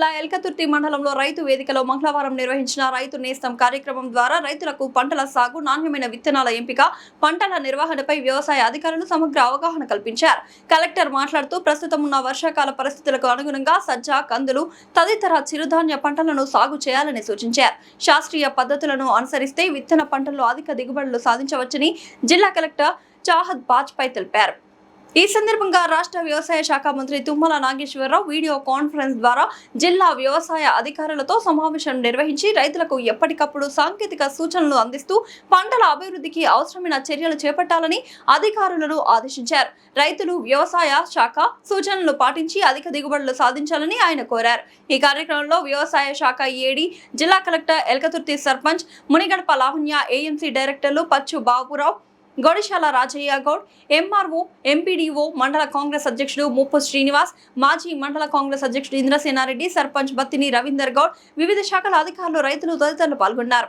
జిల్లా ఎల్కతుర్తి మండలంలో రైతు వేదికలో మంగళవారం నిర్వహించిన రైతు నేస్తం కార్యక్రమం ద్వారా రైతులకు పంటల సాగు, నాణ్యమైన విత్తనాల ఎంపిక, పంటల నిర్వహణపై వ్యవసాయ అధికారులు సమగ్ర అవగాహన కల్పించారు. కలెక్టర్ మాట్లాడుతూ ప్రస్తుతం ఉన్న వర్షాకాల పరిస్థితులకు అనుగుణంగా సజ్జ, కందులు తదితర చిరుధాన్య పంటలను సాగు చేయాలని సూచించారు. శాస్త్రీయ పద్ధతులను అనుసరిస్తే విత్తన పంటల్లో అధిక దిగుబడులు సాధించవచ్చని జిల్లా కలెక్టర్ చాహద్ బాజ్పై తెలిపారు. ఈ సందర్భంగా రాష్ట్ర వ్యవసాయ శాఖ మంత్రి తుమ్మల నాగేశ్వరరావు వీడియో కాన్ఫరెన్స్ ద్వారా జిల్లా వ్యవసాయ అధికారులతో సమావేశం నిర్వహించి రైతులకు ఎప్పటికప్పుడు సాంకేతిక సూచనలు అందిస్తూ పంటల అభివృద్ధికి అవసరమైన చర్యలు చేపట్టాలని అధికారులను ఆదేశించారు. రైతులు వ్యవసాయ శాఖ సూచనలు పాటించి అధిక దిగుబడులు సాధించాలని ఆయన కోరారు. ఈ కార్యక్రమంలో వ్యవసాయ శాఖ ఏడీ, జిల్లా కలెక్టర్, ఎల్కతుర్తి సర్పంచ్ మునిగడప లావణ్య, ఏఎంసీ డైరెక్టర్లు పచ్చు బాబురావు, గొడిశాల రాజయ్య గౌడ్, ఎంఆర్ఓ, ఎంపీడీఓ, మండల కాంగ్రెస్ అధ్యక్షుడు ముప్పు శ్రీనివాస్, మాజీ మండల కాంగ్రెస్ అధ్యక్షుడు ఇంద్రసేనారెడ్డి, సర్పంచ్ బత్తిని రవీందర్ గౌడ్, వివిధ శాఖల అధికారులు, రైతులు తదితరులు పాల్గొన్నారు.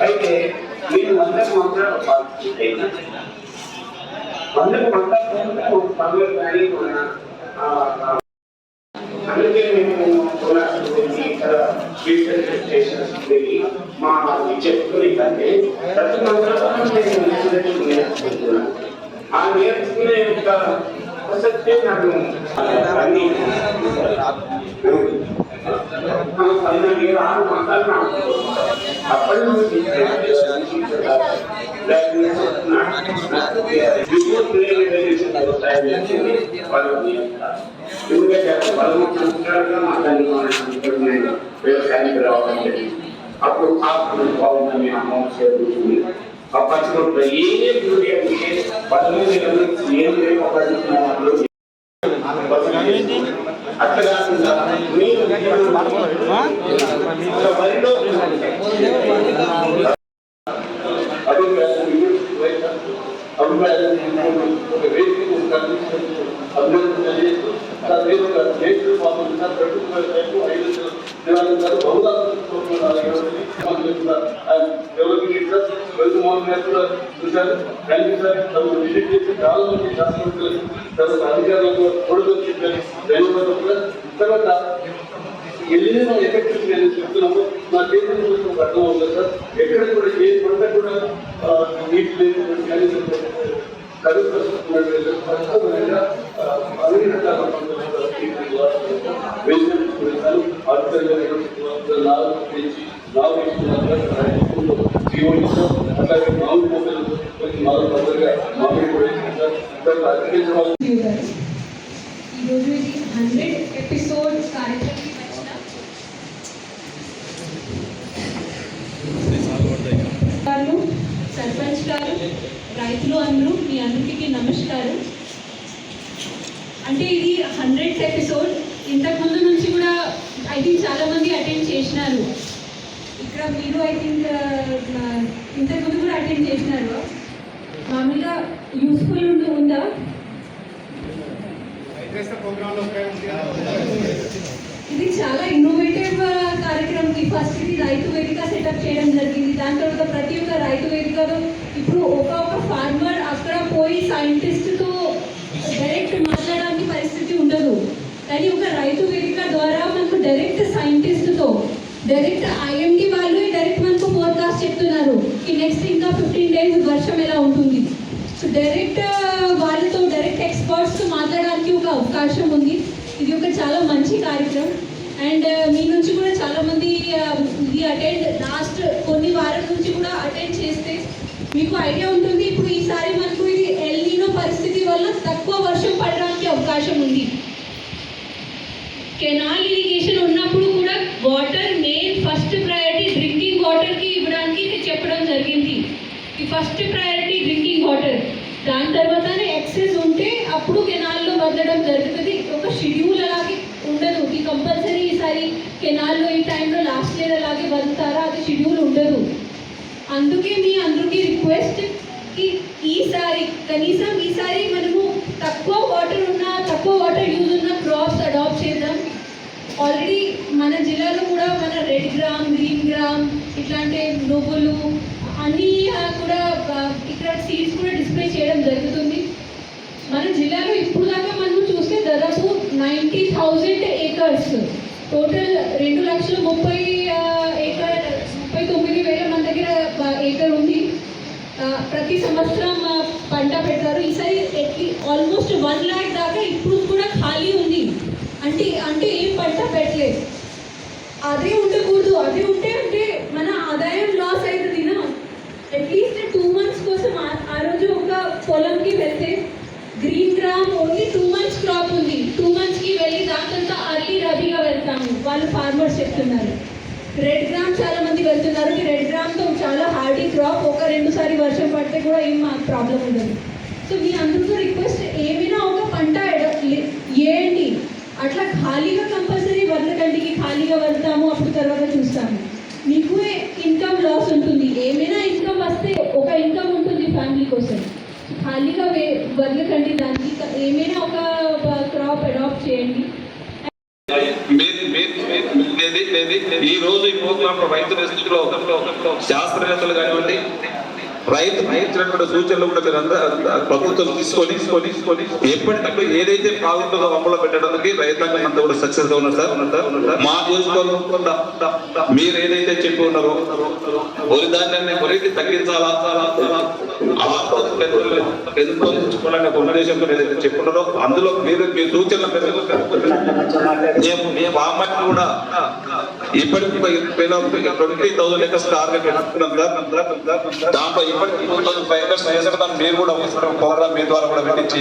అయితే మీరు 100 సంవత్సరాలు పార్టిసిపేట్ అయినా 100 పనులు కానీ అందుకే మేము స్టేషన్స్ వెళ్ళి మా చెప్పుకుని కంటే ప్రతి సంవత్సరం ఆ నేర్చుకునే యొక్క ప్రసక్తే నాకు అన్ని అప్పటి నుంచి వ్యవసాయానికి రావాలంటే అప్పుడు బాగుందని అమౌంట్ చేరుతుంది. అప్పట్లో ఏ అట్లా కాకుండా మీరు వరిలో తర్వాత ఎల్లిన ఎఫెక్టివ్ నేను చెప్తున్నాము. నా కేంద్రం కోసం అర్థం అవుతుంది సార్. ఎక్కడ కూడా ఏ పంట కూడా నీటి లేని కానీ కరువు స్పష్టమైన అన్ని రకాల అలాగే మామిడి మొక్కలు తొందరగా మామిడి కూడా ఈరోజు ఇది 100 ఎపిసోడ్ కార్యక్రమానికి వచ్చిన సర్పంచ్ గారు, రైతులు అందరూ మీ అందరికీ నమస్కారం. అంటే ఇది 100th ఎపిసోడ్. ఇంతకుముందు నుంచి కూడా ఐ థింక్ చాలామంది అటెండ్ చేసినారు. ఇక్కడ మీరు ఐ థింక్ ఇంతకుముందు కూడా అటెండ్ చేసినారు. మామూలుగా యూస్ఫుల్ ఉందా? ఇది చాలా ఇన్నోవేటివ్ కార్యక్రమం. ఫస్ట్ ఇది రైతు వేదిక సెటప్ చేయడం జరిగింది. దాని తర్వాత ప్రతి ఒక్క రైతు వేదికలో ఇప్పుడు ఒక ఫార్మర్ అక్కడ పోయి సైంటిస్ట్తో డైరెక్ట్ మాట్లాడడానికి పరిస్థితి ఉండదు. కానీ ఒక రైతు వేదిక ద్వారా మనకు డైరెక్ట్ సైంటిస్ట్తో డైరెక్ట్ ఐఎండి వాళ్ళు డైరెక్ట్ మనకు ఫోర్కాస్ట్ చెప్తున్నారు ఈ నెక్స్ట్ ఇంకా 15 days వర్షం ఎలా ఉంటుంది. సో డైరెక్ట్ వాళ్ళతో డైరెక్ట్ ఎక్స్పర్ట్స్తో మాట్లాడడానికి ఒక అవకాశం ఉంది. ఇది ఒక చాలా మంచి కార్యక్రమం. అండ్ మీ నుంచి కూడా చాలామంది ఇది అటెండ్ లాస్ట్ కొన్ని వారం నుంచి కూడా అటెండ్ చేస్తే మీకు ఐడియా ఉంటుంది. ఇప్పుడు ఈసారి మనకు ఇది ఎల్ నీనో పరిస్థితి వల్ల తక్కువ వర్షం పడడానికి అవకాశం ఉంది. కెనాల్ ఇరిగేషన్ ఉన్నప్పుడు కూడా water main first priority drinking వాటర్కి ఇవ్వడానికి చెప్పడం జరిగింది. ఈ ఫస్ట్ ప్రయారిటీ డ్రింకింగ్ వాటర్. దాని తర్వాతనే ఎక్సెస్ ఉంటే అప్పుడు కెనాల్లో వదలడం జరుగుతుంది. ఒక షెడ్యూల్ అలాగే ఉండదు. ఈ కంపల్సరీ ఈసారి కెనాల్లో ఈ టైంలో లాస్ట్ ఇయర్ అలాగే వదులుతారా, అది షెడ్యూల్ ఉండదు. అందుకే మీ అందరికీ రిక్వెస్ట్ ఈసారి కనీసం ఈసారి మనము తక్కువ వాటర్ యూజ్ ఉన్న ఆల్రెడీ మన జిల్లాలో కూడా మన రెడ్ గ్రామ్, గ్రీన్ గ్రామ్ ఇట్లాంటి నువ్వులు అన్నీ కూడా ఇక్కడ సీడ్స్ కూడా డిస్ప్లే చేయడం జరుగుతుంది. మన జిల్లాలో ఇప్పుడు దాకా మనం చూస్తే దాదాపు 90,000 ఏకర్స్, టోటల్ 2,30,39,000 మన దగ్గర ఏకర్ ఉంది. ప్రతి సంవత్సరం పంట పెడతారు. ఈసారి ఆల్మోస్ట్ 1 lakh దాకా ఇప్పుడు కూడా ఖాళీ ఉంది. అంటే ఏం పంట పెట్టలేదు. అదే ఉండకూడదు. అదే ఉంటే అంటే మన ఆదాయం లాస్ అవుతుంది. అట్లీస్ట్ 2 months కోసం ఆ రోజు ఒక పొలంకి వెళ్తే green gram only 2 months crop ఉంది. 2 monthsకి వెళ్ళి దాంట్లో అర్లీ రబీగా వెళ్తాము వాళ్ళు ఫార్మర్స్ చెప్తున్నారు. రెడ్ గ్రామ్ చాలా మంది వెళ్తున్నారు. రెడ్ గ్రామ్తో చాలా హార్డీ క్రాప్, 1-2 సారి వర్షం పడితే కూడా ఏం మాకు ప్రాబ్లం ఉండదు. సో మీ అందరితో రిక్వెస్ట్, ఏమైనా ఒక పంట వేయండి. అట్లా ఖాళీగా కంపల్సరీ వదలకండికి ఖాళీగా వెళ్తాము, అప్పుడు తర్వాత చూస్తాము. మీకు ఇన్కమ్ లాస్ ఉంటుంది. ఏమైనా ఇన్కమ్ వస్తే ఒక ఇన్కమ్ ఉంటుంది ఫ్యామిలీ కోసం. ఖాళీగా వదలకండి. దానికి ఏమైనా ఒక క్రాప్ అడాప్ట్ చేయండి. ఈ రోజు ఈ ప్రోగ్రామ్ లో రైతు స్థితిలో శాస్త్రవేత్తలు కానివ్వండి, రైతు ఇచ్చినటువంటి సూచనలు కూడా మీరు ప్రభుత్వం తీసుకొని ఎప్పటికప్పుడు ఏదైతే బాగుంటుందో అమలు పెట్టడానికి రైతాంగం అంతా కూడా సక్సెస్ గా ఉన్నారు సార్. మా నియోజకవర్గంలో మీరు ఏదైతే చెప్పి ఉన్నారో వరి ధాన్యాన్ని వరికి తగ్గించాలా, పెంచుకోవాలనే ఒక ఉద్దేశంతో ఏదైతే చెప్పున్నారో అందులో మీరు మీ సూచనలు మేము ఆ మట్టి కూడా ఇప్పటికి 20,000 acres టార్గెట్ పెట్టుకున్నాం సార్. దాంట్లో ఇప్పటికీ 2,500 acres మీరు కూడా ప్రోగ్రామ్ మీ ద్వారా కూడా పెట్టించి